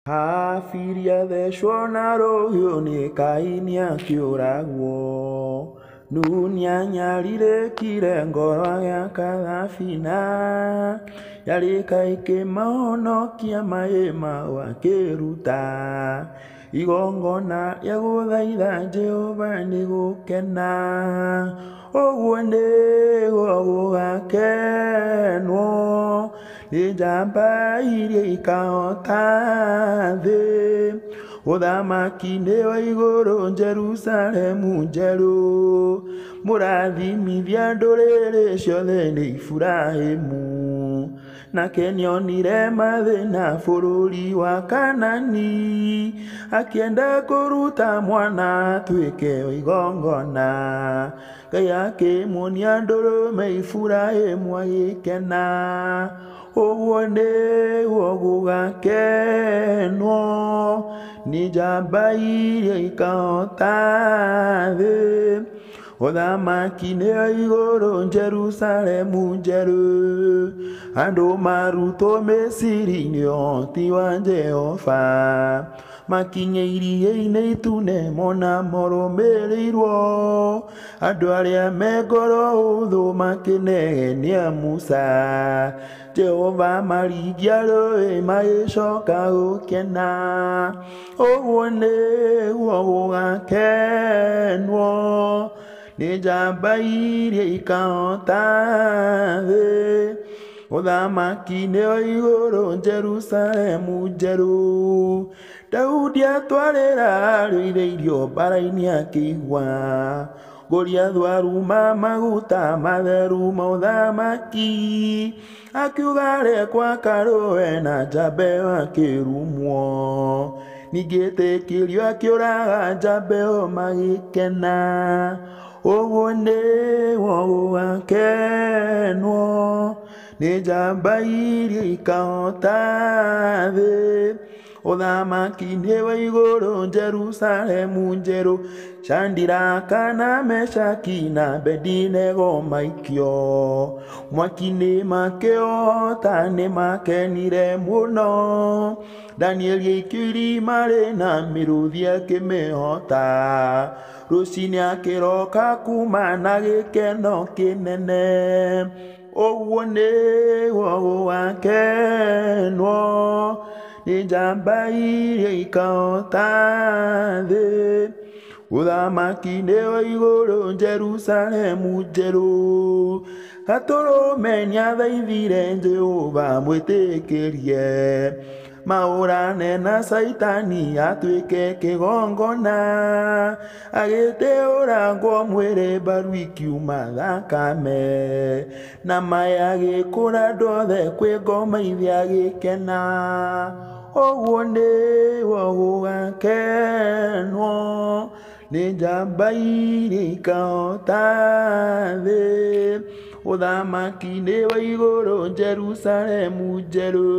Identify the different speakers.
Speaker 1: Hafiria thecwo na rũhiũ nĩ Kaini akĩũragwo. Nuni anyarirĩkire ngoro agĩaka thabina, yarĩka ĩkĩmahonokia mahĩ mau akĩruta. Igongona rĩa gũthaitha Jehova nĩ gũkena, ũguo nĩguo gũgakenwo nĩ njamba iria ikahota thĩ. Ũthamaki-nĩ wa igũrũ Jerusalemu njerũ, mũrathimithia ndũrĩrĩ ciothe nĩ Iburahĩmu. Nake nĩonire mathĩna bũrũri wa Kaanani, akĩenda kũruta mwana atuĩke wa igongona. Ngai akĩmuonia ndũrũme Iburahĩmu agĩkena, ũguo nĩguo gũgakenwo nĩ njamba iria ikahota thĩ. Ũthamaki-nĩ wa igũrũ Jerusalemu njerũ, andũ marutwo Misiri-inĩ ũhoti wa Jehova. Makinye iria-inĩ itune mona morũmĩrĩirwo, andũ arĩa me ngoro hũthũ makĩnegenia Musa. Jehova maringia rũĩ magĩcoka gũkena, ũguo nĩguo gũgakenwo nĩ njamba iria ikahota thĩ. Ũthamaki-nĩ wa igũrũ Jerusalemu njerũ, Daudi atwarĩra arũithĩirio mbara-inĩ akĩigua. Goliathũ aruma maguta matheru ma ũthamaki, akiuga rekwa karũe na njamba ĩyo akĩrumwo. Ningĩ Etekielio akĩũraga njamba ĩyo magĩkena, ũguo nĩguo gũgakenwo nĩ njamba iria ikahota thĩ. Ũthamaki-nĩ wa igũrũ Jerusalemu njerũ, Shadiraka na Meshaki na Abedinego maikio mwaki-inĩ makĩhota nĩmakenire mũno. Danieli aikio irima rĩna mĩrũũthi akĩmĩhota, rũciinĩ akĩroka kuma na gĩkeno kĩnene, ũguo nĩguo gũgakenwo nĩ njamba iria ikahota thĩ. Ũthamaki-nĩ wa igũrũ Jerusalemu njerũ, Gatũrũme nĩathaithire Jehova mwĩtĩkĩrie, maũrane na Saitani atuĩke kĩgongona. Agĩtĩũrangwo mwĩrĩ mbaru ikiuma thakame, na maya agĩkũra andũ othe kwĩ ngoma iria agĩkena, ũguo nĩguo gũgakenwo nĩ njamba iria ikahota thĩ. Ũthamaki-nĩ wa igũrũ Jerusalemu njerũ.